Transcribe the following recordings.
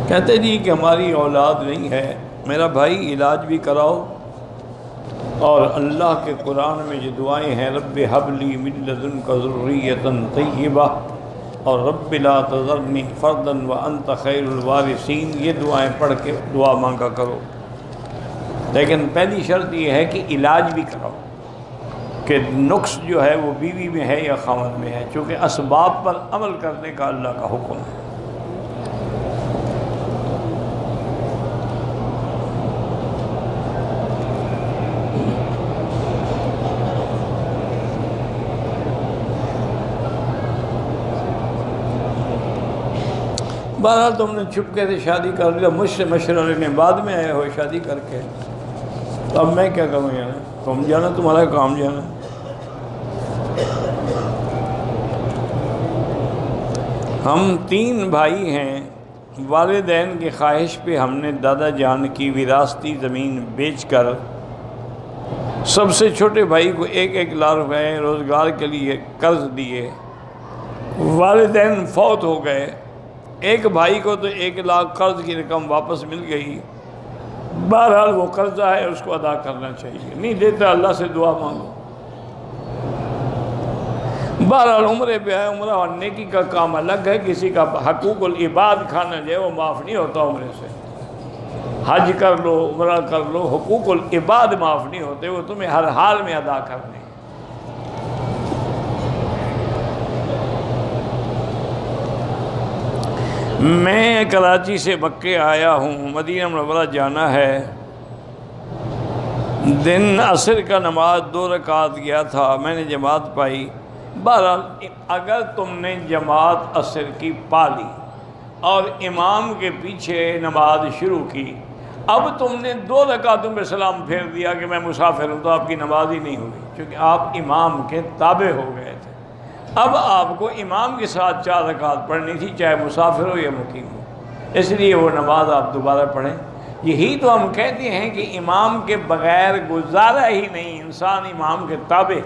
کہتے جی کہ ہماری اولاد نہیں ہے، میرا بھائی علاج بھی کراؤ، اور اللہ کے قرآن میں جو دعائیں ہیں رب ھب لی من لدنک ذریۃ طیبہ اور رب لا تذرنی فردا وانت خیر الوارثین، یہ دعائیں پڑھ کے دعا مانگا کرو، لیکن پہلی شرط یہ ہے کہ علاج بھی کراؤ، کہ نقص جو ہے وہ بیوی میں ہے یا خاوند میں ہے، چونکہ اسباب پر عمل کرنے کا اللہ کا حکم ہے۔ بہرحال تم نے چھپ کے سے شادی کر لیا، مجھ سے مشورہ لینے بعد میں آئے ہو شادی کر کے، تو اب میں کیا کروں یار، تم جانا، تمہارا کام جانا۔ ہم 3 بھائی ہیں، والدین کی خواہش پہ ہم نے دادا جان کی وراثتی زمین بیچ کر سب سے چھوٹے بھائی کو 1-1 لاکھ روپے روزگار کے لیے قرض دیے، والدین فوت ہو گئے، ایک بھائی کو تو 1 لاکھ قرض کی رقم واپس مل گئی، بہرحال وہ قرضہ ہے اس کو ادا کرنا چاہیے، نہیں دیتا اللہ سے دعا مانگو۔ بہرحال عمرے پہ ہے، عمرہ اور نیکی کا کام الگ ہے، کسی کا حقوق العباد کھانا جو ہے وہ معاف نہیں ہوتا عمرے سے، حج کر لو، عمرہ کر لو، حقوق العباد معاف نہیں ہوتے، وہ تمہیں ہر حال میں ادا کرنے۔ میں کراچی سے مکے آیا ہوں، مدینہ منورہ جانا ہے، دن عصر کا نماز 2 رکعت گیا تھا، میں نے جماعت پائی۔ بہرحال اگر تم نے جماعت عصر کی پا لی اور امام کے پیچھے نماز شروع کی، اب تم نے 2 رکعتوں میں سلام پھیر دیا کہ میں مسافر ہوں، تو آپ کی نماز ہی نہیں ہوئی، کیونکہ آپ امام کے تابع ہو گئے تھے۔ اب آپ کو امام کے ساتھ 4 رکعت پڑھنی تھی، چاہے مسافر ہو یا مقیم ہو، اس لیے وہ نماز آپ دوبارہ پڑھیں۔ یہی تو ہم کہتے ہیں کہ امام کے بغیر گزارا ہی نہیں، انسان امام کے تابع۔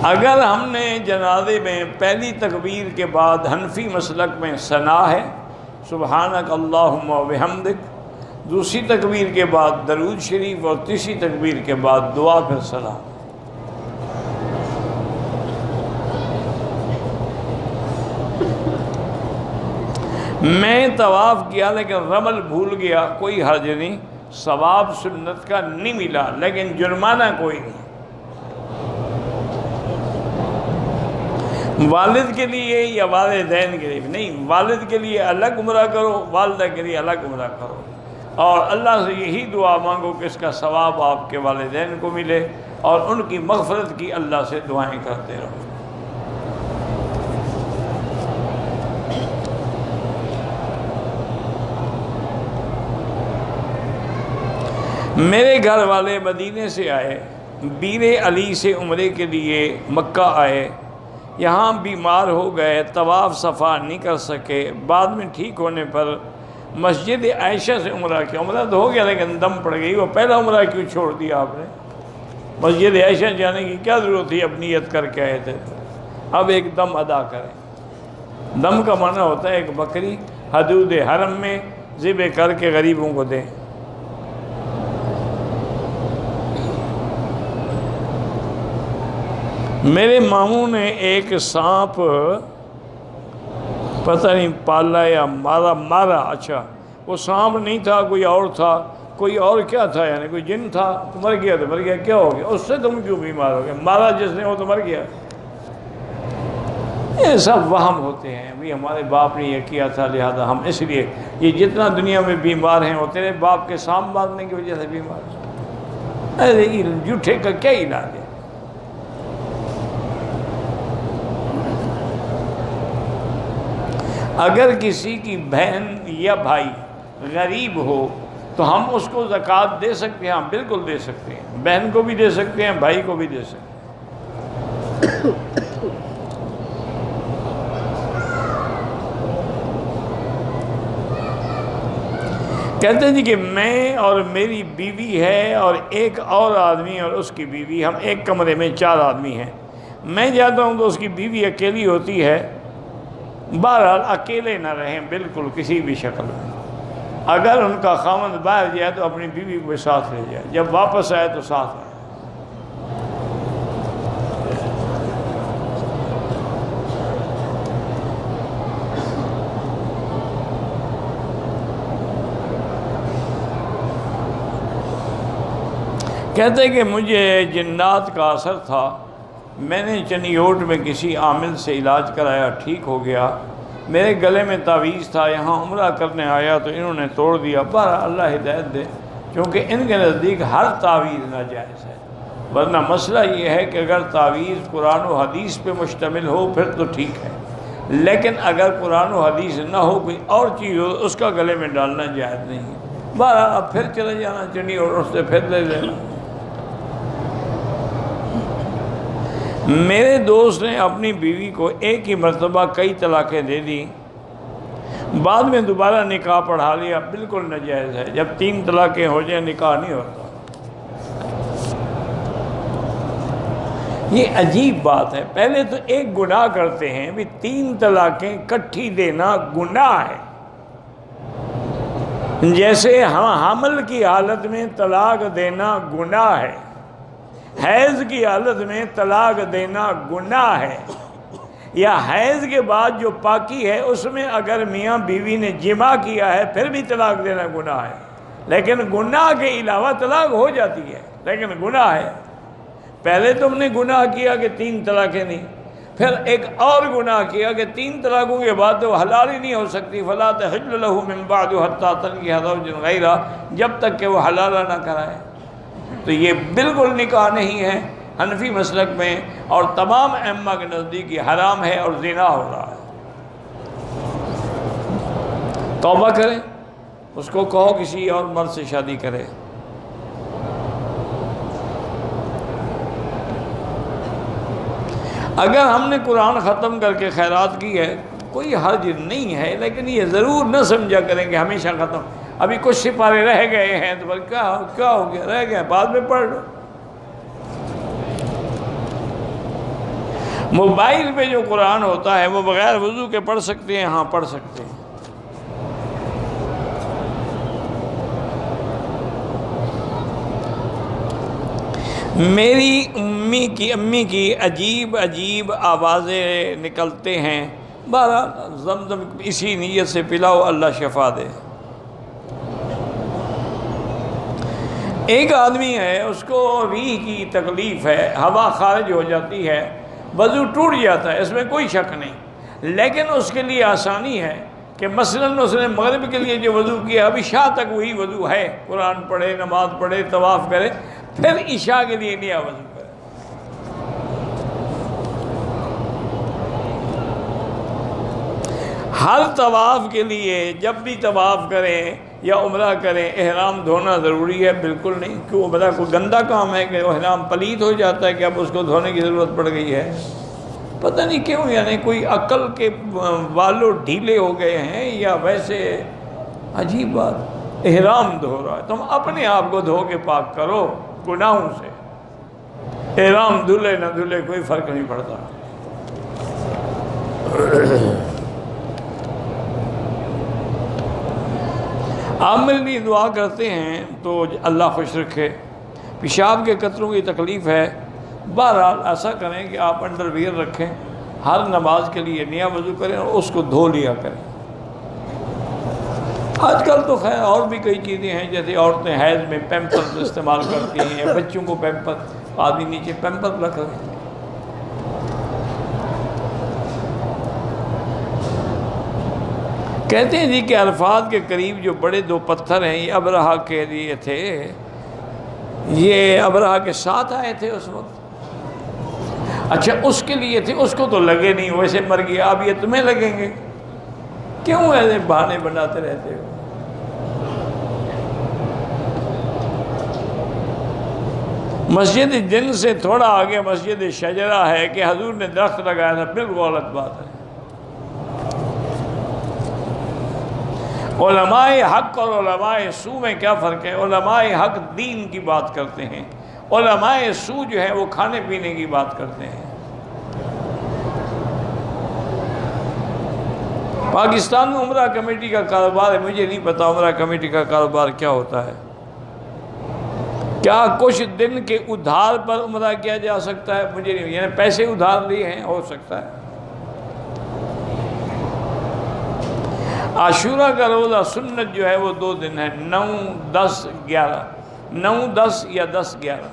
اگر ہم نے جنازے میں پہلی تکبیر کے بعد حنفی مسلک میں ثنا ہے سبحانک اللہم و بحمدک، دوسری تکبیر کے بعد درود شریف، اور تیسری تکبیر کے بعد دعا، پھر سلام۔ میں طواف کیا لیکن رمل بھول گیا، کوئی حرج نہیں، ثواب سنت کا نہیں ملا، لیکن جرمانہ کوئی نہیں۔ والد کے لیے یا والدین کے لیے نہیں، والد کے لیے الگ عمرہ کرو، والدہ کے لیے الگ عمرہ کرو، اور اللہ سے یہی دعا مانگو کہ اس کا ثواب آپ کے والدین کو ملے، اور ان کی مغفرت کی اللہ سے دعائیں کرتے رہو۔ میرے گھر والے مدینے سے آئے، بیر علی سے عمرے کے لیے مکہ آئے، یہاں بیمار ہو گئے، طواف صفا نہیں کر سکے، بعد میں ٹھیک ہونے پر مسجد عائشہ سے عمرہ کیا، عمرہ تو ہو گیا لیکن دم پڑ گئی، وہ پہلا عمرہ کیوں چھوڑ دیا آپ نے؟ مسجد عائشہ جانے کی کیا ضرورت تھی، اب نیت کر کے آئے تھے، اب ایک دم ادا کریں۔ دم کا معنی ہوتا ہے ایک بکری حدود حرم میں ذبح کر کے غریبوں کو دیں۔ میرے ماموں نے ایک سانپ پتہ نہیں پالا یا مارا، اچھا وہ سانپ نہیں تھا، کوئی اور تھا، کوئی اور کیا تھا، یعنی کوئی جن تھا، تو مر گیا کیا ہو گیا، اس سے تم کیوں بیمار ہو گئے، مارا جس نے وہ تو مر گیا۔ یہ سب وہم ہوتے ہیں، بھی ہمارے باپ نے یہ کیا تھا لہذا ہم، اس لیے یہ جتنا دنیا میں بیمار ہیں وہ تیرے باپ کے سانپ مارنے کی وجہ سے بیمار ہیں، ارے جھوٹے کا کیا علاج ہے؟ اگر کسی کی بہن یا بھائی غریب ہو تو ہم اس کو زکوٰۃ دے سکتے ہیں؟ ہاں بالکل دے سکتے ہیں، بہن کو بھی دے سکتے ہیں، بھائی کو بھی دے سکتے ہیں۔ کہتے ہیں جی کہ میں اور میری بیوی ہے اور ایک اور آدمی اور اس کی بیوی، ہم ایک کمرے میں 4 آدمی ہیں، میں جاتا ہوں تو اس کی بیوی اکیلی ہوتی ہے، بہرحال اکیلے نہ رہیں بالکل کسی بھی شکل میں، اگر ان کا خاوند باہر جائے تو اپنی بیوی کو ساتھ لے جائے، جب واپس آئے تو ساتھ آئے۔ کہتے کہ مجھے جنات کا اثر تھا، میں نے چنیوٹ میں کسی عامل سے علاج کرایا، ٹھیک ہو گیا، میرے گلے میں تعویذ تھا، یہاں عمرہ کرنے آیا تو انہوں نے توڑ دیا۔ بہرحال اللہ ہدایت دے، کیونکہ ان کے نزدیک ہر تعویذ ناجائز ہے، ورنہ مسئلہ یہ ہے کہ اگر تعویذ قرآن و حدیث پہ مشتمل ہو پھر تو ٹھیک ہے، لیکن اگر قرآن و حدیث نہ ہو کوئی اور چیز ہو اس کا گلے میں ڈالنا جائز نہیں ہے۔ بہرحال اب پھر چلے جانا چنیوٹ، اس سے پھر لے لینا۔ میرے دوست نے اپنی بیوی کو ایک ہی مرتبہ کئی طلاقیں دے دی، بعد میں دوبارہ نکاح پڑھا لیا، بالکل ناجائز ہے، جب 3 طلاقیں ہو جائیں نکاح نہیں ہوتا۔ یہ عجیب بات ہے، پہلے تو ایک گناہ کرتے ہیں بھی 3 طلاقیں کٹھی دینا گناہ ہے، جیسے حمل کی حالت میں طلاق دینا گناہ ہے، حیض کی حالت میں طلاق دینا گناہ ہے، یا حیض کے بعد جو پاکی ہے اس میں اگر میاں بیوی نے جمع کیا ہے پھر بھی طلاق دینا گناہ ہے، لیکن گناہ کے علاوہ طلاق ہو جاتی ہے لیکن گناہ ہے۔ پہلے تم نے گناہ کیا کہ 3 طلاقیں نہیں، پھر ایک اور گناہ کیا کہ 3 طلاقوں کے بعد تو حلال ہی نہیں ہو سکتی، فلا تحل له من بعد حتى تنكح زوجا غیرہ، جب تک کہ وہ حلالہ نہ کرائے۔ تو یہ بالکل نکاح نہیں ہے حنفی مسلک میں، اور تمام ائمہ کے نزدیک یہ حرام ہے اور زنا ہو رہا ہے۔ توبہ کرے، اس کو کہو کسی اور مرد سے شادی کرے۔ اگر ہم نے قرآن ختم کر کے خیرات کی ہے کوئی حرج نہیں ہے، لیکن یہ ضرور نہ سمجھا کریں کہ ہمیشہ ختم، ابھی کچھ سپارے رہ گئے ہیں تو کیا ہو گیا، رہ گئے بعد میں پڑھ لو۔ موبائل پہ جو قرآن ہوتا ہے وہ بغیر وضو کے پڑھ سکتے ہیں؟ ہاں پڑھ سکتے ہیں۔ میری امی کی عجیب عجیب آوازیں نکلتے ہیں، بہرحال زمزم اسی نیت سے پلاؤ، اللہ شفا دے۔ ایک آدمی ہے، اس کو ریح کی تکلیف ہے، ہوا خارج ہو جاتی ہے، وضو ٹوٹ جاتا ہے، اس میں کوئی شک نہیں، لیکن اس کے لیے آسانی ہے کہ مثلاً اس نے مغرب کے لیے جو وضو کیا ابھی شاہ تک وہی وضو ہے، قرآن پڑھے، نماز پڑھے، طواف کرے، پھر عشاء کے لیے نیا وضو کرے۔ ہر طواف کے لیے جب بھی طواف کریں یا عمرہ کریں احرام دھونا ضروری ہے؟ بالکل نہیں۔ کیوں؟ عمرہ کوئی گندا کام ہے کہ احرام پلید ہو جاتا ہے کہ اب اس کو دھونے کی ضرورت پڑ گئی ہے؟ پتہ نہیں کیوں، یعنی کوئی عقل کے والو ڈھیلے ہو گئے ہیں یا ویسے عجیب بات، احرام دھو رہا ہے، تم اپنے آپ کو دھو کے پاک کرو گناہوں سے، احرام دھلے نہ دھلے کوئی فرق نہیں پڑتا۔ آپ میرے لیے دعا کرتے ہیں تو اللہ خوش رکھے۔ پیشاب کے قطروں کی تکلیف ہے، بہرحال ایسا کریں کہ آپ انڈر ویئر رکھیں، ہر نماز کے لیے نیا وضو کریں اور اس کو دھو لیا کریں۔ آج کل تو خیر اور بھی کئی چیزیں ہیں، جیسے عورتیں حیض میں پیمپرز استعمال کرتی ہیں، یا بچوں کو پیمپر، آدمی نیچے پیمپر رکھ رہے ہیں۔ کہتے ہیں جی کہ عرفات کے قریب جو بڑے 2 پتھر ہیں یہ ابرہہ کے لیے تھے، یہ ابرہہ کے ساتھ آئے تھے اس وقت؟ اچھا اس کے لیے تھے، اس کو تو لگے نہیں، ویسے مر گیا، اب یہ تمہیں لگیں گے؟ کیوں ایسے بہانے بناتے رہتے ہو؟ مسجد جن سے تھوڑا آگے مسجد شجرہ ہے کہ حضور نے درخت لگایا تھا، بالکل غلط بات ہے۔ علماء حق اور علماء سو میں کیا فرق ہے؟ علماء حق دین کی بات کرتے ہیں، علماء سو جو ہے وہ کھانے پینے کی بات کرتے ہیں۔ پاکستان میں عمرہ کمیٹی کا کاروبار ہے، مجھے نہیں پتا عمرہ کمیٹی کا کاروبار کیا ہوتا ہے۔ کیا کچھ دن کے ادھار پر عمرہ کیا جا سکتا ہے؟ مجھے نہیں، یعنی پیسے ادھار لیے ہیں، ہو سکتا ہے۔ عاشورہ کا روزہ سنت جو ہے وہ 2 دن ہے، 9، 10، 11، 9، 10 یا 10، 11۔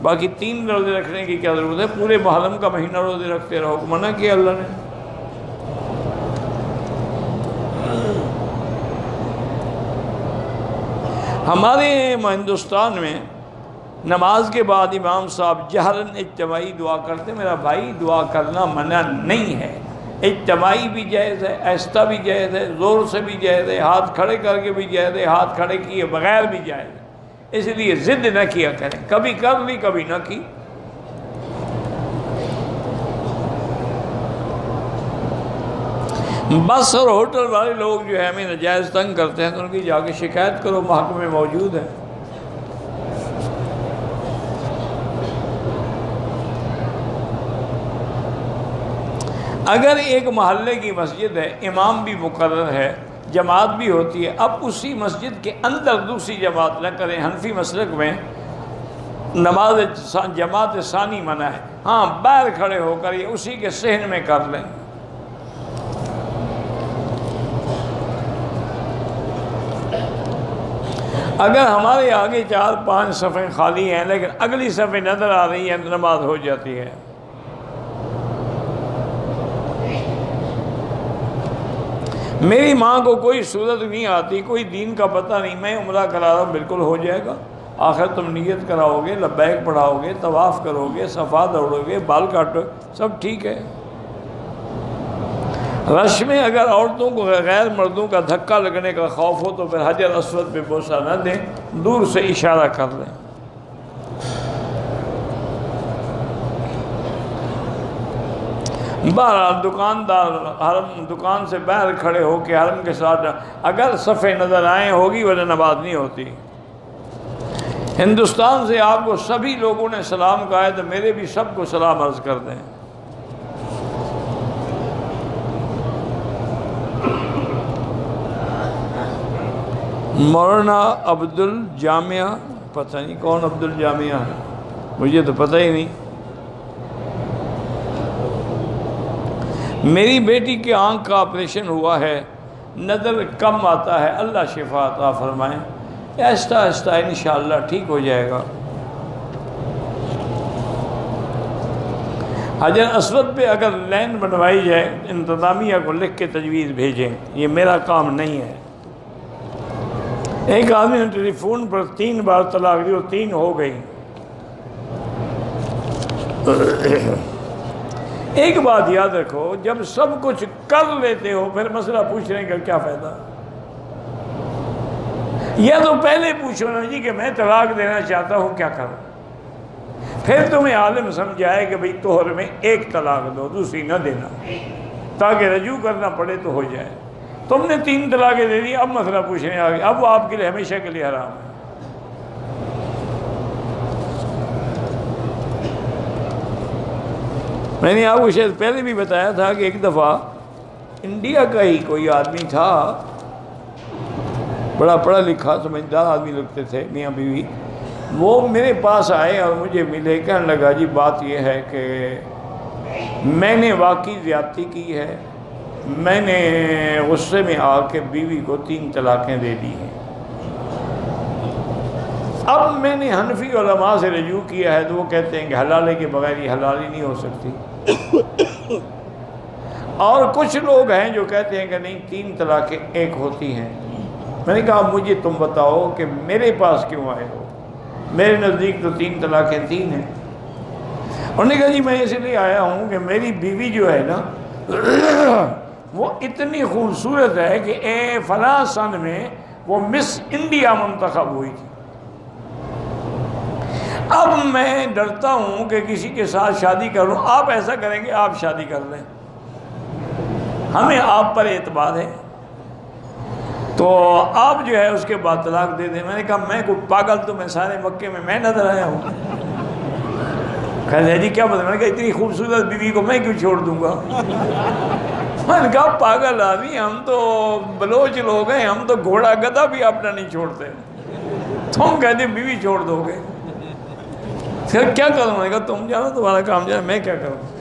باقی 3 روزے رکھنے کی کیا ضرورت ہے؟ پورے محرم کا مہینہ روزے رکھتے رہو، منع کیا اللہ نے۔ ہمارے ہندوستان میں نماز کے بعد امام صاحب جہراً اجتماعی دعا کرتے ہیں۔ میرا بھائی، دعا کرنا منع نہیں ہے، اجتماعی بھی جائز ہے، آہستہ بھی جائز ہے، زور سے بھی جائز ہے، ہاتھ کھڑے کر کے بھی جائز ہے، ہاتھ کھڑے کیے بغیر بھی جائز ہے۔ اس لیے ضد نہ کیا کریں، کبھی کر لی کبھی نہ کی۔ بس اور ہوٹل والے لوگ جو ہے ہمیں ناجائز تنگ کرتے ہیں تو ان کی جا کے شکایت کرو، محکمے موجود ہے۔ اگر ایک محلے کی مسجد ہے، امام بھی مقرر ہے، جماعت بھی ہوتی ہے، اب اسی مسجد کے اندر دوسری جماعت نہ کریں۔ حنفی مسلک میں نماز جماعت ثانی منع ہے، ہاں باہر کھڑے ہو کر یہ اسی کے صحن میں کر لیں۔ اگر ہمارے آگے 4-5 صفیں خالی ہیں لیکن اگلی صفیں نظر آ رہی ہیں، نماز ہو جاتی ہے۔ میری ماں کو کوئی صورت نہیں آتی، کوئی دین کا پتہ نہیں، میں عمرہ کرا رہا ہوں، بالکل ہو جائے گا۔ آخر تم نیت کراؤ گے، لبیک پڑھاؤ گے، طواف کرو گے، صفا دوڑو گے، بال کاٹو، سب ٹھیک ہے۔ رش میں اگر عورتوں کو غیر مردوں کا دھکا لگنے کا خوف ہو تو پھر حجر اسود پہ بوسہ نہ دیں، دور سے اشارہ کر لیں۔ بہرحال دکاندار حرم دکان سے باہر کھڑے ہو کے حرم کے ساتھ اگر صفیں نظر آئیں ہوگی ورنہ نماز نہیں ہوتی۔ ہندوستان سے آپ کو سبھی لوگوں نے سلام کہا ہے تو میرے بھی سب کو سلام عرض کر دیں۔ مولانا عبد الجامعہ، پتہ نہیں کون عبد الجامعہ ہے، مجھے تو پتہ ہی نہیں۔ میری بیٹی کے آنکھ کا آپریشن ہوا ہے، نظر کم آتا ہے، اللہ شفا عطا فرمائیں۔ آہستہ آہستہ انشاءاللہ ٹھیک ہو جائے گا۔ حجر اسود پہ اگر لین بنوائی جائے، انتظامیہ کو لکھ کے تجویز بھیجیں، یہ میرا کام نہیں ہے۔ ایک آدمی نے ٹیلی فون پر 3 بار طلاق دی اور 3 ہو گئی۔ ایک بات یاد رکھو، جب سب کچھ کر لیتے ہو پھر مسئلہ پوچھنے کا کیا فائدہ؟ یا تو پہلے پوچھو نا جی کہ میں طلاق دینا چاہتا ہوں، کیا کروں؟ پھر تمہیں عالم سمجھائے کہ بھئی طہر میں 1 طلاق دو، دوسری نہ دینا، تاکہ رجوع کرنا پڑے تو ہو جائے۔ تم نے 3 طلاقیں دے دی، اب مسئلہ پوچھنے آ گیا، اب وہ آپ کے لیے ہمیشہ کے لیے حرام ہے۔ میں نے آپ کو شاید پہلے بھی بتایا تھا کہ ایک دفعہ انڈیا کا ہی کوئی آدمی تھا، بڑا پڑھا لکھا سمجھدار آدمی لگتے تھے، میاں بیوی، وہ میرے پاس آئے اور مجھے ملے، کہنے لگا جی بات یہ ہے کہ میں نے واقعی زیادتی کی ہے، میں نے غصے میں آ کے بیوی کو 3 طلاقیں دے دی ہیں، اب میں نے حنفی علماء سے رجوع کیا ہے تو وہ کہتے ہیں کہ حلالے کے بغیر یہ حلال ہی نہیں ہو سکتی، اور کچھ لوگ ہیں جو کہتے ہیں کہ نہیں 3 طلاقیں 1 ہوتی ہیں۔ میں نے کہا مجھے تم بتاؤ کہ میرے پاس کیوں آئے ہو، میرے نزدیک تو 3 طلاقیں 3 ہیں۔ انہوں نے کہا جی میں اس لیے آیا ہوں کہ میری بیوی جو ہے نا وہ اتنی خوبصورت ہے کہ فلاں سن میں وہ مس انڈیا منتخب ہوئی تھی، اب میں ڈرتا ہوں کہ کسی کے ساتھ شادی کروں، آپ ایسا کریں گے آپ شادی کر لیں، ہمیں آپ پر اعتبار ہے، تو آپ جو ہے اس کے بعد طلاق دے دیں۔ میں نے کہا میں کوئی پاگل تو میں سارے مکے میں نظر آیا ہوں؟ کہتے ہیں جی کیا بتا؟ میں نے کہا اتنی خوبصورت بیوی کو میں کیوں چھوڑ دوں گا؟ میں نے کہا پاگل آدمی، ہم تو بلوچ لوگ ہیں، ہم تو گھوڑا گدھا بھی اپنا نہیں چھوڑتے، تم کہتے بیوی چھوڑ دو گے، پھر کیا کروں؟ میں نے کہا تم جانو، تمہارا کام جانا، میں کیا کروں؟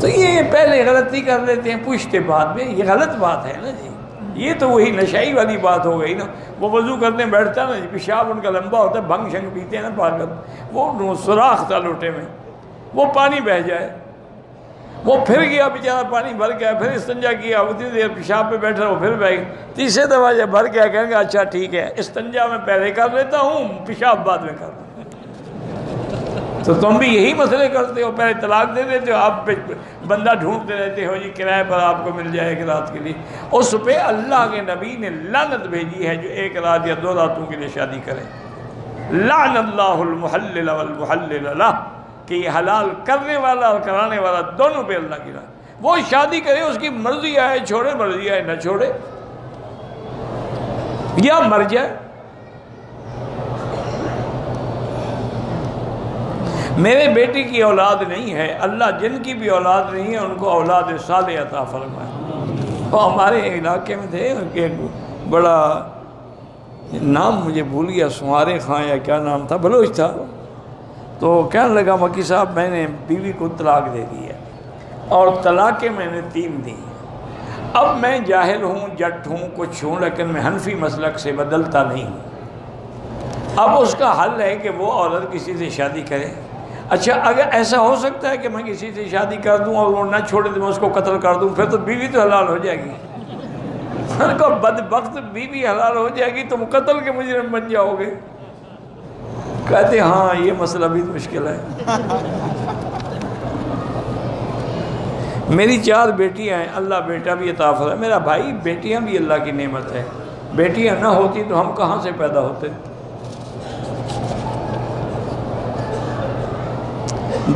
تو یہ پہلے غلطی کر لیتے ہیں، پوچھتے بعد میں، یہ غلط بات ہے نا جی، یہ تو وہی نشائی والی بات ہو گئی نا۔ وہ وضو کرنے بیٹھتا نا، پیشاب ان کا لمبا ہوتا ہے، بھنگ شنگ پیتے ہیں نا پاگل، وہ سوراخ تھا لوٹے میں، وہ پانی بہہ جائے، وہ پھر گیا بیچارہ، پانی بھر گیا، پھر استنجا کیا، اتنی دیر پیشاب پہ بیٹھا، وہ پھر بہ گیا، تیسرے دفعہ جب بھر گیا کہیں گے اچھا ٹھیک ہے، استنجا میں پہلے کر لیتا ہوں، پیشاب بعد میں کر لوں۔ تو تم بھی یہی مسئلے کرتے ہو، پہلے طلاق دے دیتے ہو، آپ بندہ ڈھونڈتے رہتے ہو جی کرائے پر آپ کو مل جائے ایک رات کے لیے۔ اس پہ اللہ کے نبی نے لعنت بھیجی ہے جو ایک رات یا 2 راتوں کے لیے شادی کرے۔ لعن اللہ المحلل والمحلل لہ، کہ یہ حلال کرنے والا اور کرانے والا دونوں پہ اللہ کی رحمت۔ وہ شادی کرے، اس کی مرضی آئے چھوڑے، مرضی آئے نہ چھوڑے، یا مر جائے۔ میرے بیٹی کی اولاد نہیں ہے، اللہ جن کی بھی اولاد نہیں ہے ان کو اولاد صالح عطا فرمائے۔ وہ ہمارے علاقے میں تھے، ایک بڑا نام مجھے بھول گیا، سوارے خان یا کیا نام تھا، بلوچ تھا، تو کہنے لگا مکی صاحب میں نے بیوی کو طلاق دے دی ہے، اور طلاقیں میں نے 3 دی، اب میں جاہل ہوں، جٹ ہوں، کچھ ہوں، لیکن میں حنفی مسلک سے بدلتا نہیں ہوں۔ اب اس کا حل ہے کہ وہ عورت کسی سے شادی کرے۔ اچھا اگر ایسا ہو سکتا ہے کہ میں کسی سے شادی کر دوں اور وہ نہ چھوڑے تو میں اس کو قتل کر دوں، پھر تو بیوی تو حلال ہو جائے گی۔ میں کہا بدبخت، بیوی حلال ہو جائے گی، تم قتل کے مجرم بن جاؤ گے۔ کہتے ہاں یہ مسئلہ بھی مشکل ہے۔ میری 4 بیٹیاں ہیں، اللہ بیٹا بھی عطا فرمائے۔ میرا بھائی بیٹیاں بھی اللہ کی نعمت ہے، بیٹیاں نہ ہوتی تو ہم کہاں سے پیدا ہوتے۔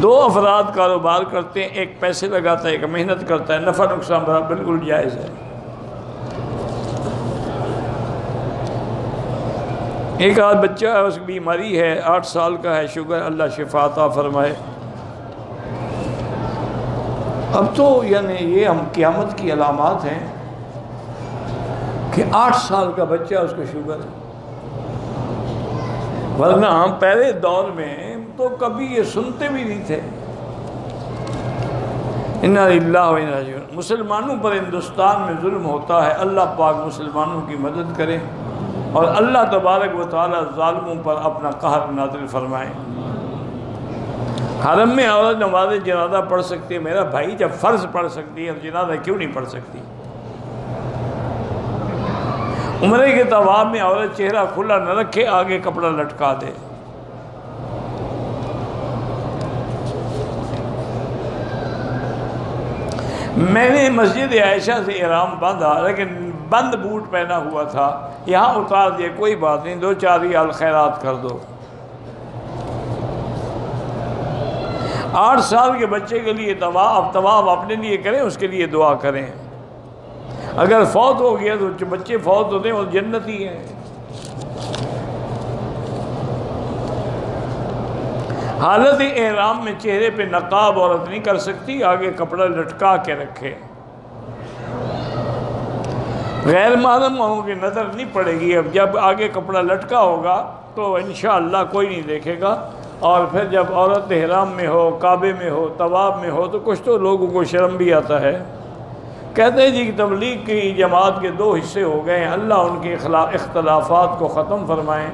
2 افراد کاروبار کرتے ہیں، ایک پیسے لگاتا ہے، ایک محنت کرتا ہے، نفع نقصان بالکل جائز ہے۔ ایک آدھ بچہ ہے، اس کی بیماری ہے، 8 سال کا ہے، شوگر، اللہ شفا عطا فرمائے۔ اب تو یعنی یہ ہم قیامت کی علامات ہیں کہ 8 سال کا بچہ اس کو شوگر ہے، ورنہ ہم پہلے دور میں تو کبھی یہ سنتے بھی نہیں تھے۔ انا للہ و انا الیہ راجعون۔ مسلمانوں پر ہندوستان میں ظلم ہوتا ہے، اللہ پاک مسلمانوں کی مدد کرے اور اللہ تبارک و تعالی ظالموں پر اپنا قہر نازل فرمائے۔ حرم میں عورت نماز جنازہ پڑھ سکتی ہے، میرا بھائی جب فرض پڑھ سکتی ہے اب جنازہ کیوں نہیں پڑھ سکتی؟ عمرے کے طواف میں عورت چہرہ کھلا نہ رکھے، آگے کپڑا لٹکا دے۔ میں نے مسجد عائشہ سے احرام باندھا، لیکن بند بوٹ پہنا ہوا تھا، یہاں اتار دیا، کوئی بات نہیں، 2-4 ریال خیرات کر دو۔ 8 سال کے بچے کے لیے طواف اپنے لیے کریں، اس کے لیے دعا کریں۔ اگر فوت ہو گیا تو جو بچے فوت ہوتے ہیں وہ جنتی ہیں۔ حالت احرام میں چہرے پہ نقاب عورت نہیں کر سکتی، آگے کپڑا لٹکا کے رکھے۔ غیر محرموں کی نظر نہیں پڑے گی، اب جب آگے کپڑا لٹکا ہوگا تو انشاءاللہ کوئی نہیں دیکھے گا، اور پھر جب عورت احرام میں ہو، کعبے میں ہو، طواف میں ہو تو کچھ تو لوگوں کو شرم بھی آتا ہے۔ کہتے ہیں جی کہ تبلیغ کی جماعت کے 2 حصے ہو گئے ہیں، اللہ ان کے اختلافات کو ختم فرمائیں۔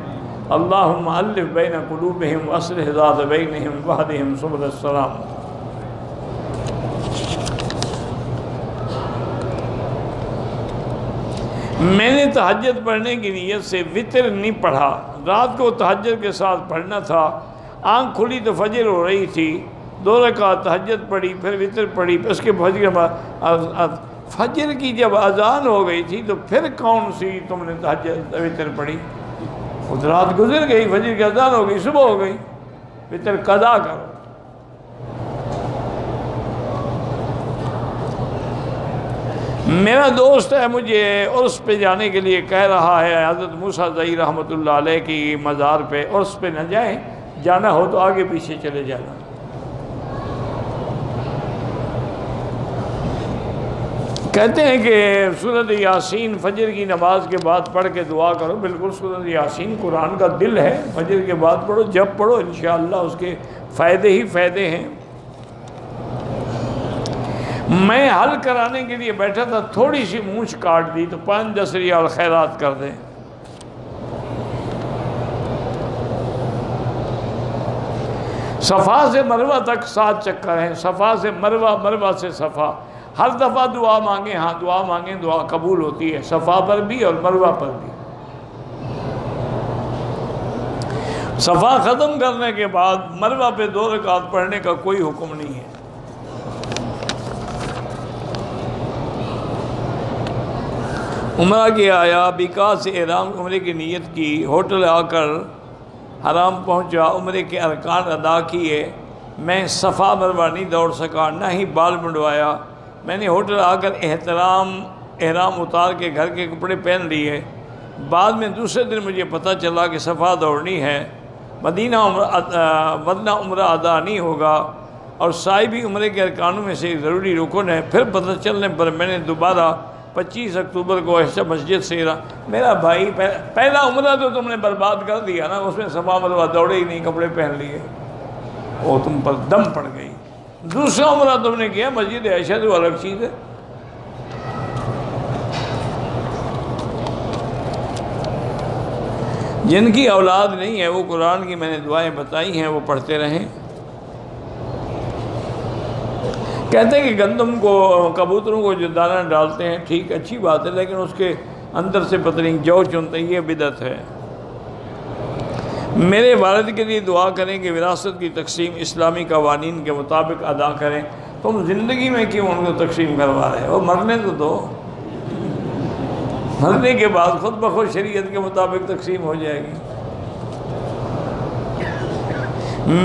اللہم الف بین قلوبہم واصلح ذات بینہم واہدہم سبل السلام۔ میں نے تہجد پڑھنے کی نیت سے وتر نہیں پڑھا، رات کو تہجد کے ساتھ پڑھنا تھا، آنکھ کھلی تو فجر ہو رہی تھی، 2 رکعت تہجد پڑھی، پھر وتر پڑھی، پھر اس کے فجر کی جب اذان ہو گئی تھی تو پھر کون سی تم نے تہجد وتر پڑھی؟ خود رات گزر گئی، فجر کی اذان ہو گئی، صبح ہو گئی، وتر قضا کرو۔ میرا دوست ہے مجھے عرس پہ جانے کے لیے کہہ رہا ہے، حضرت موسیٰ زئی رحمۃ اللہ علیہ کی مزار پہ، عرس پہ نہ جائیں، جانا ہو تو آگے پیچھے چلے جانا۔ کہتے ہیں کہ سورۃ یاسین فجر کی نماز کے بعد پڑھ کے دعا کرو. بالکل سورۃ یاسین قرآن کا دل ہے. فجر کے بعد پڑھو، جب پڑھو انشاءاللہ اس کے فائدے ہی فائدے ہیں. میں حل کرانے کے لیے بیٹھا تھا، تھوڑی سی مونچھ کاٹ دی تو 5-10 ریال خیرات کر دیں. صفا سے مروہ تک 7 چکر ہیں. صفا سے مروہ، مروہ سے صفا. ہر دفعہ دعا مانگیں، ہاں دعا مانگیں، دعا قبول ہوتی ہے، صفا پر بھی اور مروہ پر بھی. صفا ختم کرنے کے بعد مروہ پہ 2 رکعت پڑھنے کا کوئی حکم نہیں ہے. عمرہ کیا آیا، بیکا سے احرام عمرے کی نیت کی، ہوٹل آ کر حرام پہنچا، عمرے کے ارکان ادا کیے. میں صفا مروہ نہیں دوڑ سکا، نہ ہی بال منڈوایا. میں نے ہوٹل آ کر احرام اتار کے گھر کے کپڑے پہن لیے. بعد میں دوسرے دن مجھے پتہ چلا کہ صفا دوڑنی ہے، ورنہ عمرہ ادا نہیں ہوگا، اور سائی بھی عمرے کے ارکانوں میں سے ایک ضروری رکن ہے. پھر پتہ چلنے پر میں نے دوبارہ 25 اکتوبر کو ایسا مسجد سے میرا بھائی پہلا عمرہ تو تم نے برباد کر دیا نا، اس میں صفا مروہ دوڑے ہی نہیں، کپڑے پہن لیے، وہ تم پر دم پڑ گئی. دوسرا عمرہ تم نے کیا مسجد عائشہ، تو الگ چیز ہے. جن کی اولاد نہیں ہے وہ قرآن کی میں نے دعائیں بتائی ہیں وہ پڑھتے رہیں. کہتے ہیں کہ گندم کو، کبوتروں کو جو دانہ ڈالتے ہیں ٹھیک اچھی بات ہے، لیکن اس کے اندر سے پتہ نہیں جو چنتے ہیں، یہ بدعت ہے. میرے والد کے لیے دعا کریں کہ وراثت کی تقسیم اسلامی قوانین کے مطابق ادا کریں. تم زندگی میں کیوں ان کو تقسیم کروا رہے ہو؟ مرنے تو دو، مرنے کے بعد خود بخود شریعت کے مطابق تقسیم ہو جائے گی.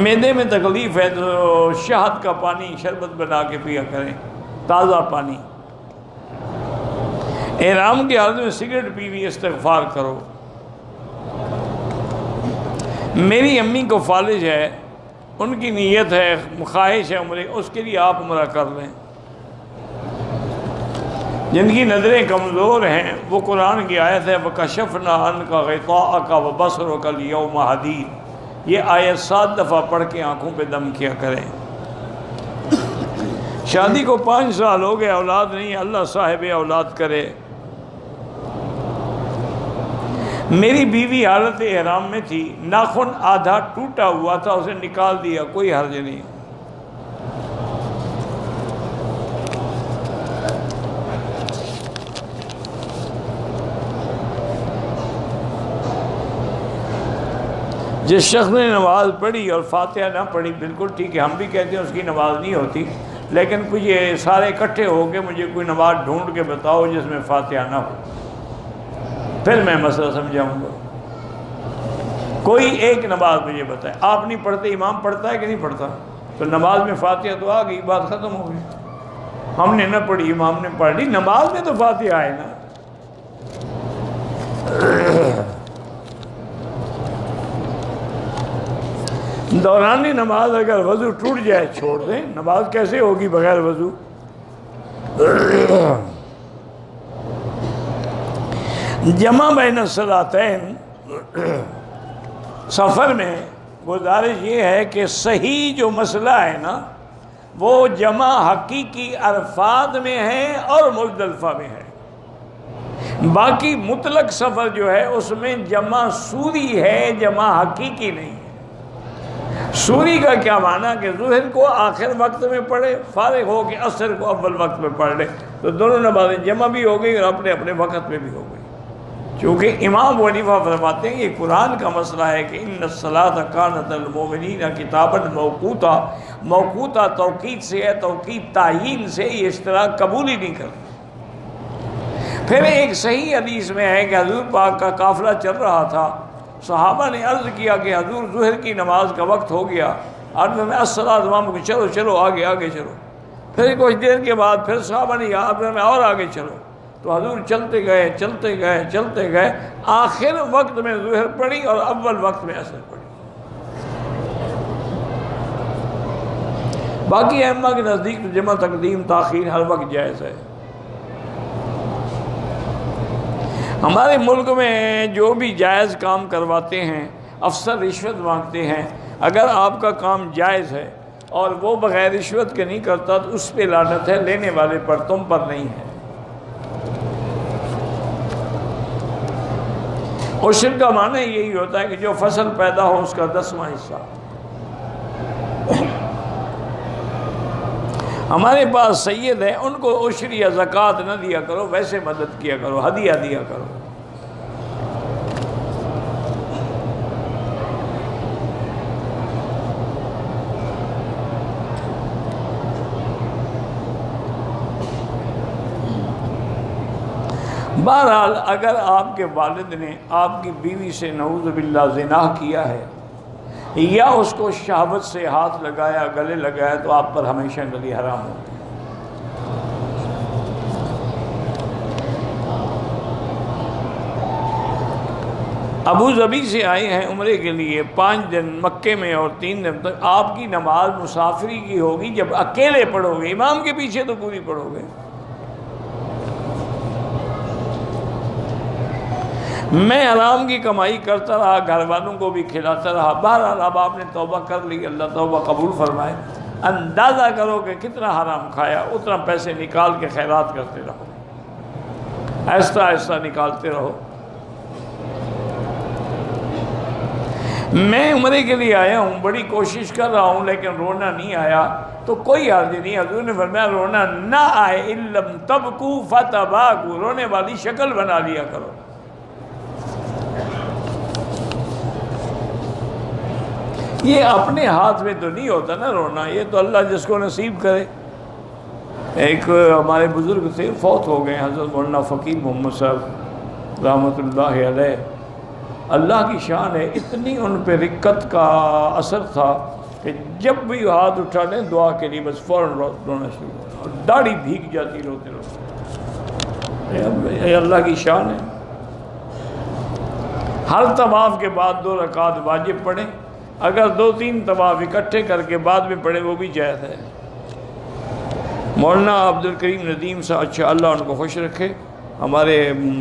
معدے میں تکلیف ہے تو شہد کا پانی شربت بنا کے پیا کریں، تازہ پانی. احرام کی حالت میں سگریٹ پی بھی استغفار کرو. میری امی کو فالج ہے، ان کی نیت ہے، خواہش ہے عمرے، اس کے لیے آپ عمرہ کر لیں. جن کی نظریں کمزور ہیں وہ قرآن کی آیت ہے وَكَشَفْنَا عَنْكَ غِطَاءَكَ وَبَصَرُكَ الْيَوْمَ حَدِيدٌ. یہ آیت 7 دفعہ پڑھ کے آنکھوں پہ دم کیا کریں. شادی کو 5 سال ہو گئے، اولاد نہیں، اللہ صاحب اولاد کرے. میری بیوی حالت احرام میں تھی، ناخن آدھا ٹوٹا ہوا تھا، اسے نکال دیا، کوئی حرج نہیں. جس شخص نے نماز پڑھی اور فاتحہ نہ پڑھی، بالکل ٹھیک ہے، ہم بھی کہتے ہیں اس کی نماز نہیں ہوتی، لیکن کچھ یہ سارے اکٹھے ہو کے مجھے کوئی نماز ڈھونڈ کے بتاؤ جس میں فاتحہ نہ ہو، پھر میں مسئلہ سمجھاؤں گا. کوئی ایک نماز مجھے بتائے. آپ نہیں پڑھتے، امام پڑھتا ہے کہ نہیں پڑھتا؟ تو نماز میں فاتحہ تو آ گئی، بات ختم ہو گئی. ہم نے نہ پڑھی، امام نے پڑھ لی، نماز میں تو فاتحہ آئے نا. دوران نماز اگر وضو ٹوٹ جائے چھوڑ دیں، نماز کیسے ہوگی بغیر وضو؟ جمع بین الصلاتین سفر میں گزارش یہ ہے کہ صحیح جو مسئلہ ہے نا وہ جمع حقیقی عرفات میں ہے اور مزدلفہ میں ہے. باقی مطلق سفر جو ہے اس میں جمع سوری ہے، جمع حقیقی نہیں ہے. سوری کا کیا معنی کہ ظہر کو آخر وقت میں پڑھے، فارغ ہو کے عصر کو اول وقت میں پڑھ لے، تو دونوں نمازیں جمع بھی ہو گئی اور اپنے اپنے وقت میں بھی ہو گئی. چونکہ امام ابو حنیفہ فرماتے ہیں یہ قرآن کا مسئلہ ہے کہ ان الصلاۃ کانت المؤمنین کتابا موقوتا. موقوتا توقید سے ہے، توقید تعیین سے، یہ اشتراک قبول ہی نہیں کرتے. پھر ایک صحیح حدیث میں ہے کہ حضور پاک کا قافلہ چل رہا تھا، صحابہ نے عرض کیا کہ حضور ظہر کی نماز کا وقت ہو گیا. آپ نے الصلاۃ امام کو چلو چلو آگے آگے چلو. پھر کچھ دیر کے بعد پھر صحابہ نے آپ نے اور آگے چلو، تو حضور چلتے گئے چلتے گئے چلتے گئے، آخر وقت میں ظہر پڑھی اور اول وقت میں عصر پڑھی. باقی ائمہ کے نزدیک تو جمع تقدیم تاخیر ہر وقت جائز ہے. ہمارے ملک میں جو بھی جائز کام کرواتے ہیں افسر رشوت مانگتے ہیں، اگر آپ کا کام جائز ہے اور وہ بغیر رشوت کے نہیں کرتا تو اس پہ لعنت ہے، لینے والے پر، تم پر نہیں ہے۔ عشر کا معنی یہی ہوتا ہے کہ جو فصل پیدا ہو اس کا 10واں حصہ۔ ہمارے پاس سید ہیں، ان کو عشر یا زکوٰۃ نہ دیا کرو، ویسے مدد کیا کرو، ہدیہ دیا کرو۔ بہرحال اگر آپ کے والد نے آپ کی بیوی سے نعوذ باللہ زنا کیا ہے یا اس کو شہوت سے ہاتھ لگایا، گلے لگایا، تو آپ پر ہمیشہ گلی حرام ہوگی۔ ابو ظبی سے آئے ہیں عمرے کے لیے، 5 دن مکے میں اور 3 دن تک آپ کی نماز مسافری کی ہوگی جب اکیلے پڑھو گے، امام کے پیچھے تو پوری پڑھو گے۔ میں حرام کی کمائی کرتا رہا، گھر والوں کو بھی کھلاتا رہا۔ بہرحال اب آپ نے توبہ کر لی، اللہ توبہ قبول فرمائے۔ اندازہ کرو کہ کتنا حرام کھایا، اتنا پیسے نکال کے خیرات کرتے رہو، آہستہ آہستہ نکالتے رہو۔ میں عمرے کے لیے آیا ہوں، بڑی کوشش کر رہا ہوں لیکن رونا نہیں آیا، تو کوئی حرج نہیں۔ حضور نے فرمایا رونا نہ آئے اِلَّمْ تَبْكُوا فَتَبَاكُوا، رونے والی شکل بنا لیا کرو۔ یہ اپنے ہاتھ میں تو نہیں ہوتا نا رونا، یہ تو اللہ جس کو نصیب کرے۔ ایک ہمارے بزرگ تھے، فوت ہو گئے، حضرت مولانا فقیر محمد صاحب رحمۃ اللہ علیہ۔ اللہ کی شان ہے، اتنی ان پہ رقت کا اثر تھا کہ جب بھی ہاتھ اٹھا لیں دعا کے لیے بس فوراً رونا شروع، اور داڑھی بھیگ جاتی روتے روتے۔ یہ اللہ کی شان ہے۔ ہر طواف کے بعد 2 رکعت واجب پڑھیں، اگر 2-3 طواف اکٹھے کر کے بعد میں پڑھے وہ بھی جائز ہے۔ مولانا عبد الکریم ندیم صاحب، اچھا اللہ ان کو خوش رکھے، ہمارے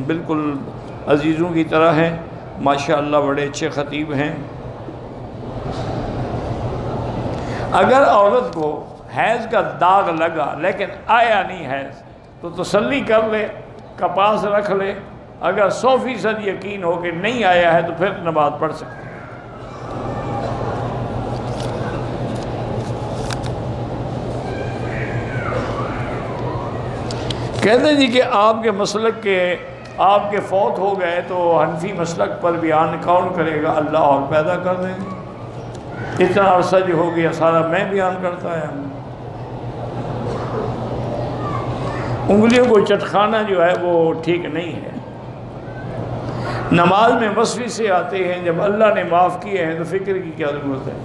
بالکل عزیزوں کی طرح ہیں، ماشاءاللہ بڑے اچھے خطیب ہیں۔ اگر عورت کو حیض کا داغ لگا لیکن آیا نہیں حیض تو تسلی کر لے، کپاس رکھ لے، اگر 100% یقین ہو کہ نہیں آیا ہے تو پھر نماز پڑھ سکتے۔ کہتے ہیں جی کہ آپ کے مسلک کے، آپ کے فوت ہو گئے تو حنفی مسلک پر بیان کون کرے گا؟ اللہ اور پیدا کر دیں گے۔ اتنا عرصہ جو ہو گیا سارا میں بیان کرتا ہے۔ انگلیوں کو چٹخانا جو ہے وہ ٹھیک نہیں ہے۔ نماز میں وسوسے سے آتے ہیں، جب اللہ نے معاف کیے ہیں تو فکر کی کیا ضرورت ہے؟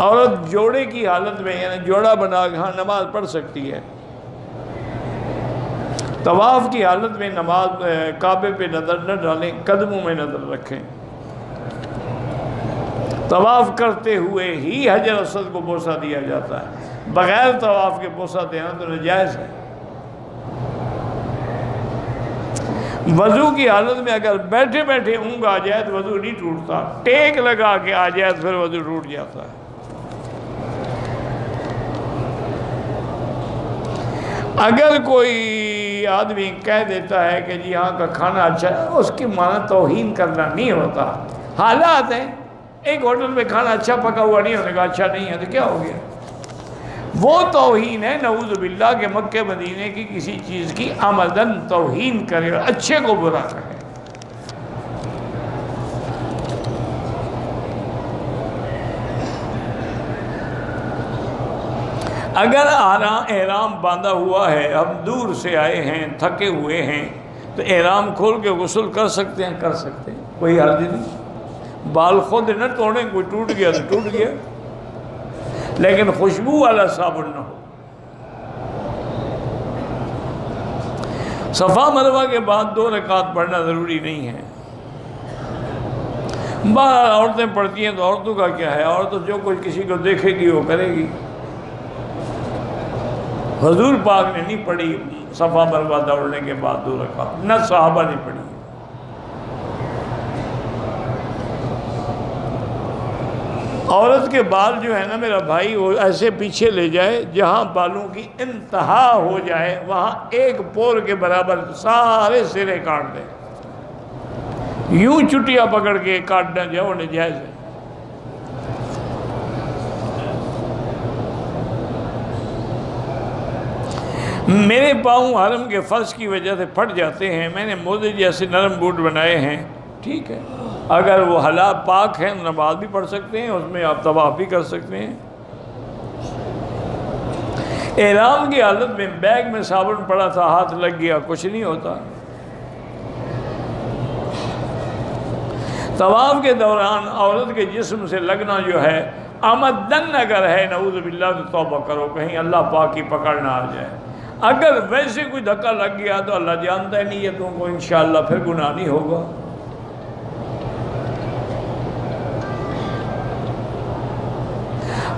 عورت جوڑے کی حالت میں یعنی جوڑا بنا کے ہاں نماز پڑھ سکتی ہے۔ طواف کی حالت میں نماز کعبے پہ نظر نہ ڈالیں، قدموں میں نظر رکھیں۔ طواف کرتے ہوئے ہی حجر اسود کو بوسہ دیا جاتا ہے، بغیر طواف کے بوسہ دینا تو ناجائز ہے۔ وضو کی حالت میں اگر بیٹھے بیٹھے اونگ آ جائے تو وضو نہیں ٹوٹتا، ٹیک لگا کے آ جائے تو پھر وضو ٹوٹ جاتا ہے۔ اگر کوئی آدمی کہہ دیتا ہے کہ جی یہاں کا کھانا اچھا ہے، اس کی معنی توہین کرنا نہیں ہوتا، حالات ہیں۔ ایک ہوٹل میں کھانا اچھا پکا ہوا نہیں ہونے کا، اچھا نہیں ہے تو کیا ہو گیا؟ وہ توہین ہے نعوذ باللہ کہ مکہ مدینے کی کسی چیز کی عمدن توہین کرے اور اچھے کو برا کرے۔ اگر احرام باندھا ہوا ہے، ہم دور سے آئے ہیں، تھکے ہوئے ہیں، تو احرام کھول کے غسل کر سکتے ہیں، کر سکتے ہیں، کوئی حرج نہیں۔ بال خود نہ توڑیں، کوئی ٹوٹ گیا تو ٹوٹ گیا، لیکن خوشبو والا صابن نہ ہو۔ صفا مروہ کے بعد 2 رکعت پڑھنا ضروری نہیں ہے۔ بہرحال عورتیں پڑھتی ہیں تو عورتوں کا کیا ہے، عورت جو کچھ کسی کو دیکھے گی وہ کرے گی۔ حضور پاک نے نہیں پڑھی صفا مروا دوڑنے کے بعد 2 رکعت، نہ صحابہ نے پڑھی۔ عورت کے بال جو ہے نا میرا بھائی، وہ ایسے پیچھے لے جائے جہاں بالوں کی انتہا ہو جائے، وہاں 1 پور کے برابر سارے سرے کاٹ دے۔ یوں چٹیاں پکڑ کے کاٹنا جو ہے وہ ناجائز ہے۔ میرے پاؤں حرم کے فرش کی وجہ سے پھٹ جاتے ہیں، میں نے موزے جیسے نرم بوٹ بنائے ہیں، ٹھیک ہے، اگر وہ حلال پاک ہیں نماز بھی پڑھ سکتے ہیں، اس میں آپ طواف بھی کر سکتے ہیں۔ احرام کی حالت میں بیگ میں صابن پڑا تھا، ہاتھ لگ گیا، کچھ نہیں ہوتا۔ طواف کے دوران عورت کے جسم سے لگنا جو ہے آمدن اگر ہے، نعوذ باللہ، تو توبہ کرو، کہیں اللہ پاک کی پکڑ نہ آ جائے۔ اگر ویسے کوئی دھکا لگ گیا تو اللہ جانتا ہے نیتوں کو، انشاءاللہ پھر گناہ نہیں ہوگا۔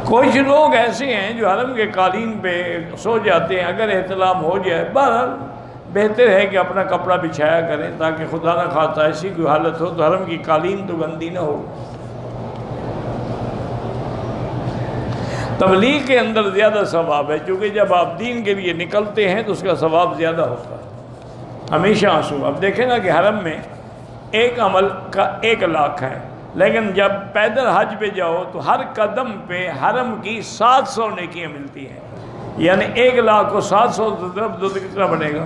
کچھ لوگ ایسے ہیں جو حرم کے قالین پہ سو جاتے ہیں، اگر احتلام ہو جائے، بہرحال بہتر ہے کہ اپنا کپڑا بچھایا کریں تاکہ خدا نہ خواستہ ایسی کوئی حالت ہو تو حرم کی قالین تو گندی نہ ہو۔ تبلیغ کے اندر زیادہ ثواب ہے، کیونکہ جب آپ دین کے لیے نکلتے ہیں تو اس کا ثواب زیادہ ہوتا ہے۔ ہمیشہ آنسو، اب دیکھیں نا کہ حرم میں ایک عمل کا 1 لاکھ ہے، لیکن جب پیدل حج پہ جاؤ تو ہر قدم پہ حرم کی 700 نیکیاں ملتی ہیں، یعنی 1 لاکھ کو 700 طرف دو تو کتنا بنے گا؟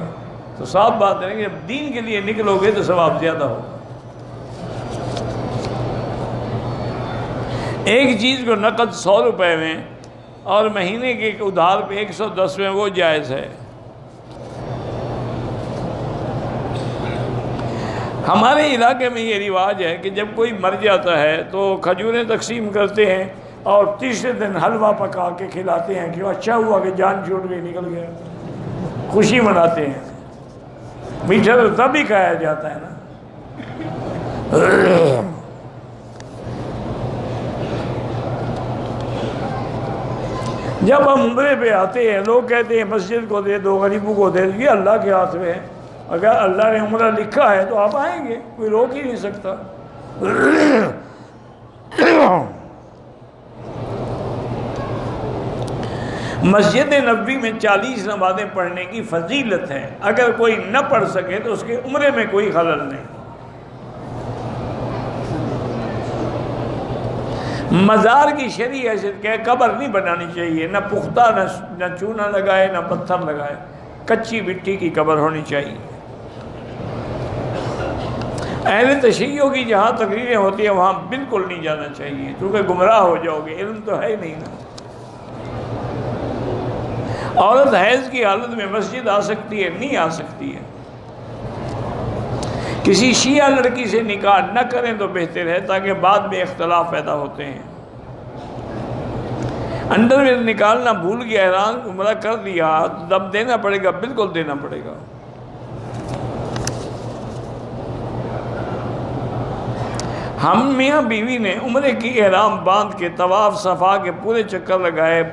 تو صاف بات ہے کہ جب دین کے لیے نکلو گے تو ثواب زیادہ ہوگا۔ ایک چیز کو نقد 100 روپے میں اور مہینے کے ادھار پہ 110 میں، وہ جائز ہے۔ ہمارے علاقے میں یہ رواج ہے کہ جب کوئی مر جاتا ہے تو کھجوریں تقسیم کرتے ہیں اور تیسرے دن حلوہ پکا کے کھلاتے ہیں کہ اچھا ہوا کہ جان چھوٹ گئی، نکل گیا، خوشی مناتے ہیں۔ میٹھا تو تب ہی کھایا جاتا ہے نا۔ جب ہم عمرے پہ آتے ہیں لوگ کہتے ہیں مسجد کو دے دو، غریبوں کو دے دو، یہ اللہ کے ہاتھ میں ہے۔ اگر اللہ نے عمرہ لکھا ہے تو آپ آئیں گے، کوئی روک ہی نہیں سکتا۔ مسجد نبوی میں 40 نمازیں پڑھنے کی فضیلت ہے، اگر کوئی نہ پڑھ سکے تو اس کے عمرے میں کوئی خلل نہیں۔ مزار کی شرعی حیثیت کہ قبر نہیں بنانی چاہیے، نہ پختہ، نہ چونا لگائے، نہ پتھر لگائے، کچی مٹی کی قبر ہونی چاہیے۔ اہل تشیعوں کی جہاں تقریریں ہوتی ہیں وہاں بالکل نہیں جانا چاہیے، کیونکہ گمراہ ہو جاؤ گے، علم تو ہے ہی نہیں نا۔ عورت حیض کی حالت میں مسجد آ سکتی ہے؟ نہیں آ سکتی ہے۔ کسی شیعہ لڑکی سے نکاح نہ کریں تو بہتر ہے، تاکہ بعد میں اختلاف پیدا ہوتے ہیں۔ انڈر ویئر نکالنا بھول گیا، احرام عمرہ کر دیا تو دم دینا پڑے گا، بالکل دینا پڑے گا۔ ہم میاں بیوی نے عمرے کی احرام باندھ کے طواف صفا کے پورے چکر لگائے،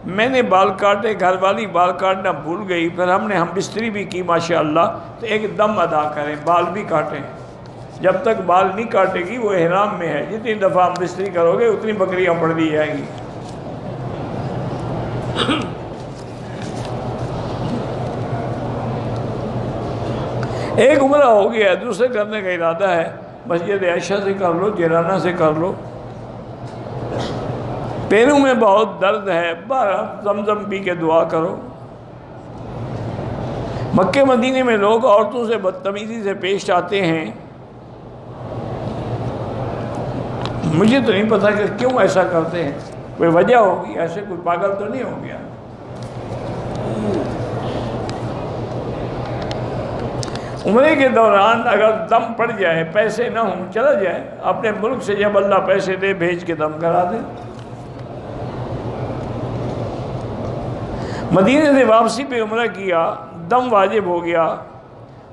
میں نے بال کاٹے، گھر والی بال کاٹنا بھول گئی، پھر ہم بستری بھی کی ماشاءاللہ، تو ایک دم ادا کریں، بال بھی کاٹیں۔ جب تک بال نہیں کاٹے گی وہ احرام میں ہے، جتنی دفعہ ہم بستری کرو گے اتنی بکریاں پڑ دی جائیں گی۔ ایک عمرہ ہو گیا، دوسرے کرنے کا ارادہ ہے، مسجد عائشہ سے کر لو، جیرانہ سے کر لو۔ پیروں میں بہت درد ہے، زمزم پی کے دعا کرو۔ مکے مدینے میں لوگ عورتوں سے بدتمیزی سے پیش آتے ہیں، مجھے تو نہیں پتا کہ کیوں ایسا کرتے ہیں، کوئی وجہ ہوگی، ایسے کوئی پاگل تو نہیں ہو گیا۔ عمرے کے دوران اگر دم پڑ جائے، پیسے نہ ہوں، چلا جائے اپنے ملک سے، جب اللہ پیسے دے بھیج کے دم کرا دے۔ مدینے سے واپسی پہ عمرہ کیا، دم واجب ہو گیا،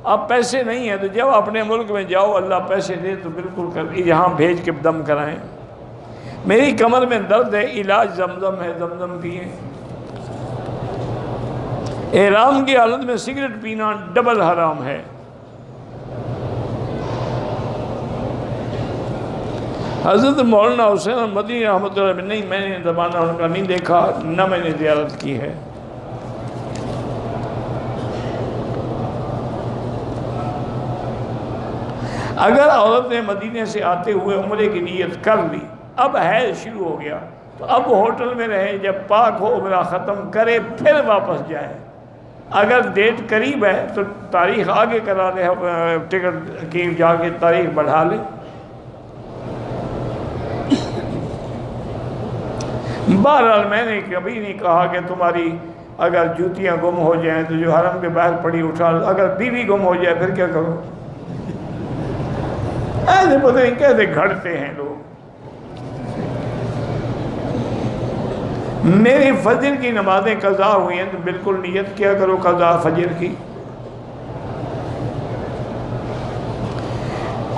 اب پیسے نہیں ہیں تو جب اپنے ملک میں جاؤ اللہ پیسے دے تو بالکل یہاں بھیج کے دم کرائیں۔ میری کمر میں درد ہے، علاج زمزم ہے، زمزم پیئیں۔ احرام کی حالت میں سگریٹ پینا ڈبل حرام ہے۔ حضرت مولانا حسین مدنی رحمۃ اللہ علیہ، نہیں میں نے زمانہ ان کا نہیں دیکھا، نہ میں نے زیارت کی ہے۔ اگر عورت نے مدینے سے آتے ہوئے عمرے کی نیت کر لی، اب حیض شروع ہو گیا، تو اب ہوٹل میں رہے، جب پاک ہو عمرہ ختم کرے پھر واپس جائے۔ اگر ڈیٹ قریب ہے تو تاریخ آگے کرا لے، ٹکٹ کی جا کے تاریخ بڑھا لے۔ بہرحال میں نے کبھی نہیں کہا کہ تمہاری اگر جوتیاں گم ہو جائیں تو جو حرم کے باہر پڑی اٹھا لو، اگر بیوی گم ہو جائے پھر کیا کرو؟ ایسے پتہ نہیں کیسے گھڑتے ہیں لوگ۔ میری فجر کی نمازیں قضا ہوئی ہیں تو بالکل نیت کیا کرو قضا فجر کی۔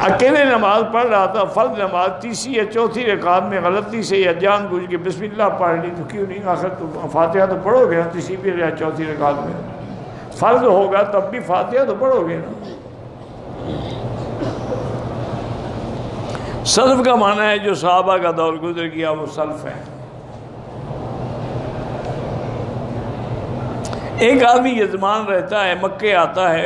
اکیلے نماز پڑھ رہا تھا، فرض نماز تیسری یا چوتھی رکعت میں غلطی سے یا جان بوجھ کے بسم اللہ پڑھ لی تو کیوں نہیں؟ آخر تو فاتحہ تو پڑھو گے نا تیسری بھی یا چوتھی رکعت میں، فرض ہوگا تب بھی فاتحہ تو پڑھو گے نا۔ سلف کا معنی ہے جو صحابہ کا دور گزر گیا وہ سلف ہے۔ ایک آدمی یزمان رہتا ہے، مکے آتا ہے،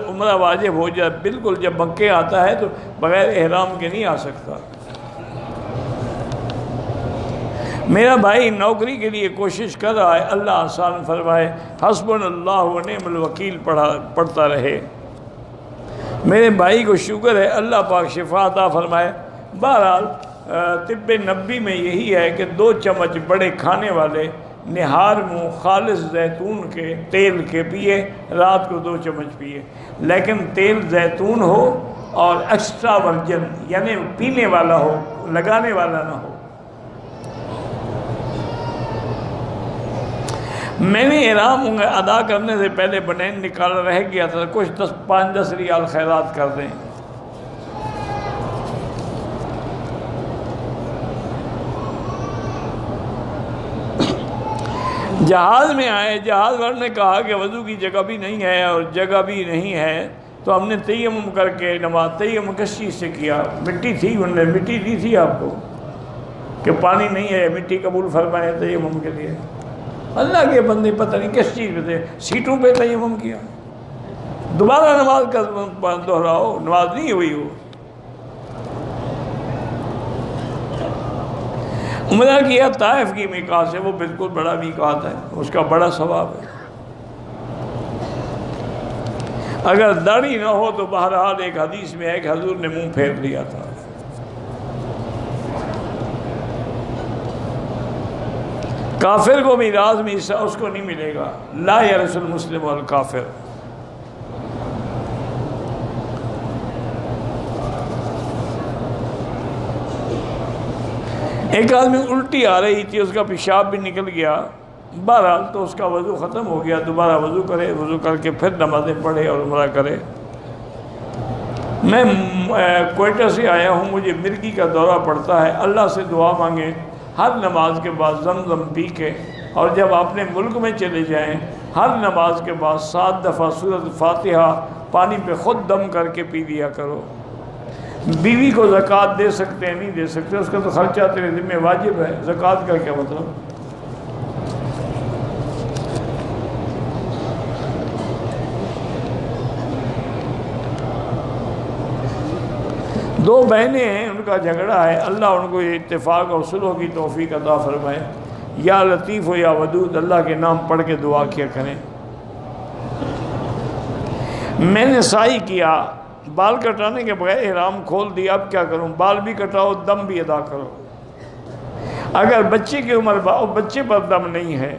عمرہ واجب ہو جائے، بالکل جب مکے آتا ہے تو بغیر احرام کے نہیں آ سکتا۔ میرا بھائی نوکری کے لیے کوشش کر رہا ہے، اللہ آسان فرمائے، حسبنا اللہ و نعم الوکیل پڑھتا رہے۔ میرے بھائی کو شکر ہے، اللہ پاک شفا عطا فرمائے۔ بہرحال طب نبی میں یہی ہے کہ 2 چمچ بڑے کھانے والے نہار منہ خالص زیتون کے تیل کے پیے، رات کو 2 چمچ پیے، لیکن تیل زیتون ہو اور ایکسٹرا ورجن، یعنی پینے والا ہو، لگانے والا نہ ہو۔ میں نے احرام ادا کرنے سے پہلے بنین نکالا رہ گیا تھا، کچھ 5-10 ریال خیرات کر دیں۔ جہاز میں آئے، جہاز والے نے کہا کہ وضو کی جگہ بھی نہیں ہے اور جگہ بھی نہیں ہے، تو ہم نے تیمم کر کے نماز، تیمم کس چیز سے کیا؟ مٹی تھی، انہوں نے مٹی دی تھی آپ کو کہ پانی نہیں ہے مٹی قبول فرمائے تیمم کے لیے؟ اللہ کے بندے پتہ نہیں کس چیز پہ تھے، سیٹوں پہ تیمم کیا۔ دوبارہ نماز کا دہراؤ، نماز نہیں ہوئی وہ۔ عمرہ کیا طائف کی میقات سے، وہ بالکل بڑا میقات ہے، اس کا بڑا ثواب ہے۔ اگر داڑھی نہ ہو تو بہرحال ایک حدیث میں ہے کہ حضور نے منہ پھیر لیا تھا۔ کافر کو میراث میں حصہ اس کو نہیں ملے گا، لا یرث المسلم والکافر۔ ایک آدمی الٹی آ رہی تھی، اس کا پیشاب بھی نکل گیا، بہرحال تو اس کا وضو ختم ہو گیا، دوبارہ وضو کرے، وضو کر کے پھر نمازیں پڑھے اور عمرہ کرے۔ میں کوئٹہ سے آیا ہوں، مجھے مرگی کا دورہ پڑتا ہے، اللہ سے دعا مانگیں ہر نماز کے بعد زمزم پی کے، اور جب اپنے ملک میں چلے جائیں ہر نماز کے بعد 7 دفعہ سورۃ فاتحہ پانی پہ خود دم کر کے پی لیا کرو۔ بیوی کو زکوٰۃ دے سکتے ہیں نہیں دے سکتے، اس کا تو خرچہ تیرے ذمہ واجب ہے، زکوٰۃ کا کیا مطلب؟ دو بہنیں ہیں، ان کا جھگڑا ہے، اللہ ان کو یہ اتفاق اور صلح کی توفیق عطا فرمائے۔ یا لطیف ہو یا ودود، اللہ کے نام پڑھ کے دعا کیا کریں۔ میں نے سعی کیا، بال کٹانے کے بغیر احرام کھول دیا، اب کیا کروں؟ بال بھی کٹاؤ، دم بھی ادا کرو۔ اگر بچے کی عمر بچے پر دم نہیں ہے،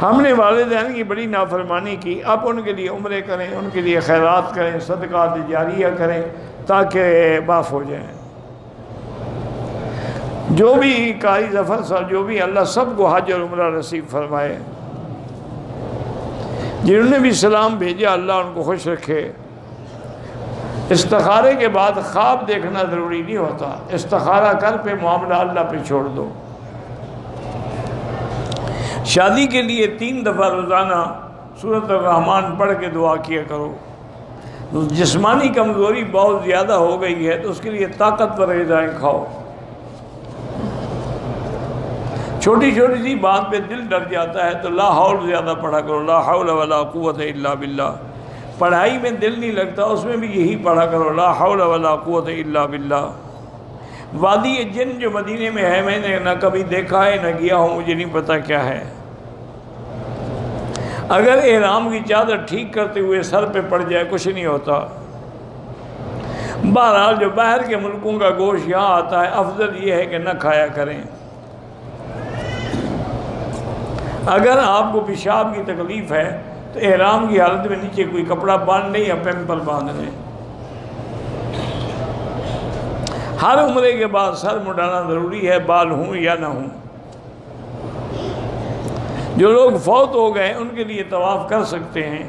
ہم نے والدین کی بڑی نافرمانی کی، اب ان کے لیے عمرے کریں، ان کے لیے خیرات کریں، صدقات جاریہ کریں تاکہ معاف ہو جائیں۔ جو بھی قاری ظفر صاحب، جو بھی، اللہ سب کو حج اور عمرہ نصیب فرمائے۔ جنہوں نے بھی سلام بھیجا، اللہ ان کو خوش رکھے۔ استخارے کے بعد خواب دیکھنا ضروری نہیں ہوتا، استخارہ کر پہ معاملہ اللہ پہ چھوڑ دو۔ شادی کے لیے 3 دفعہ روزانہ سورۃ الرحمن پڑھ کے دعا کیا کرو۔ جسمانی کمزوری بہت زیادہ ہو گئی ہے تو اس کے لیے طاقتور غذائیں کھاؤ۔ چھوٹی چھوٹی سی بات پہ دل ڈر جاتا ہے تو لا حول زیادہ پڑھا کرو، لا حول ولا قوت الا باللہ۔ پڑھائی میں دل نہیں لگتا، اس میں بھی یہی پڑھا کرو، لا حول ولا قوت الا باللہ۔ وادی جن جو مدینے میں ہے، میں نے نہ کبھی دیکھا ہے نہ گیا ہوں، مجھے نہیں پتا کیا ہے۔ اگر احرام کی چادر ٹھیک کرتے ہوئے سر پہ پڑ جائے کچھ نہیں ہوتا۔ بہرحال جو باہر کے ملکوں کا گوشت یہاں آتا ہے، افضل یہ ہے کہ نہ کھایا کریں۔ اگر آپ کو پیشاب کی تکلیف ہے تو احرام کی حالت میں نیچے کوئی کپڑا باندھ لیں یا پیمپل باندھ لیں۔ ہر عمرے کے بعد سر مڈانا ضروری ہے، بال ہوں یا نہ ہوں۔ جو لوگ فوت ہو گئے ان کے لیے طواف کر سکتے ہیں۔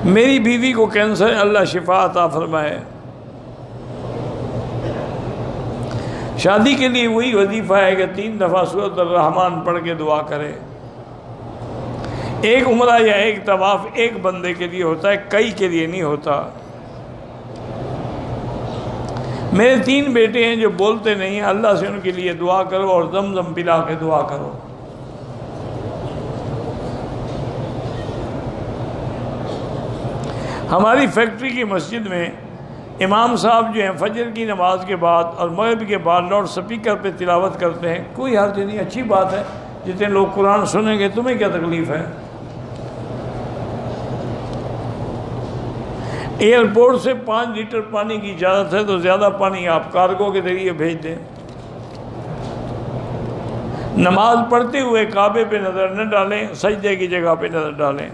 میری بیوی کو کینسر، اللہ شفا عطا فرمائے۔ شادی کے لیے وہی وظیفہ ہے کہ 3 دفعہ سورۃ الرحمن پڑھ کے دعا کرے۔ ایک عمرہ یا ایک طواف ایک بندے کے لیے ہوتا ہے، کئی کے لیے نہیں ہوتا۔ میرے 3 بیٹے ہیں جو بولتے نہیں ہیں، اللہ سے ان کے لیے دعا کرو اور زمزم پلا کے دعا کرو۔ ہماری فیکٹری کی مسجد میں امام صاحب جو ہیں فجر کی نماز کے بعد اور مغرب کے بعد لاؤڈ سپیکر پہ تلاوت کرتے ہیں، کوئی حرج نہیں، اچھی بات ہے، جتنے لوگ قرآن سنیں گے تمہیں کیا تکلیف ہے؟ ایئرپورٹ سے 5 لیٹر پانی کی اجازت ہے تو زیادہ پانی آپ کارگو کے ذریعے بھیج دیں۔ نماز پڑھتے ہوئے کعبے پہ نظر نہ ڈالیں، سجدے کی جگہ پہ نظر ڈالیں۔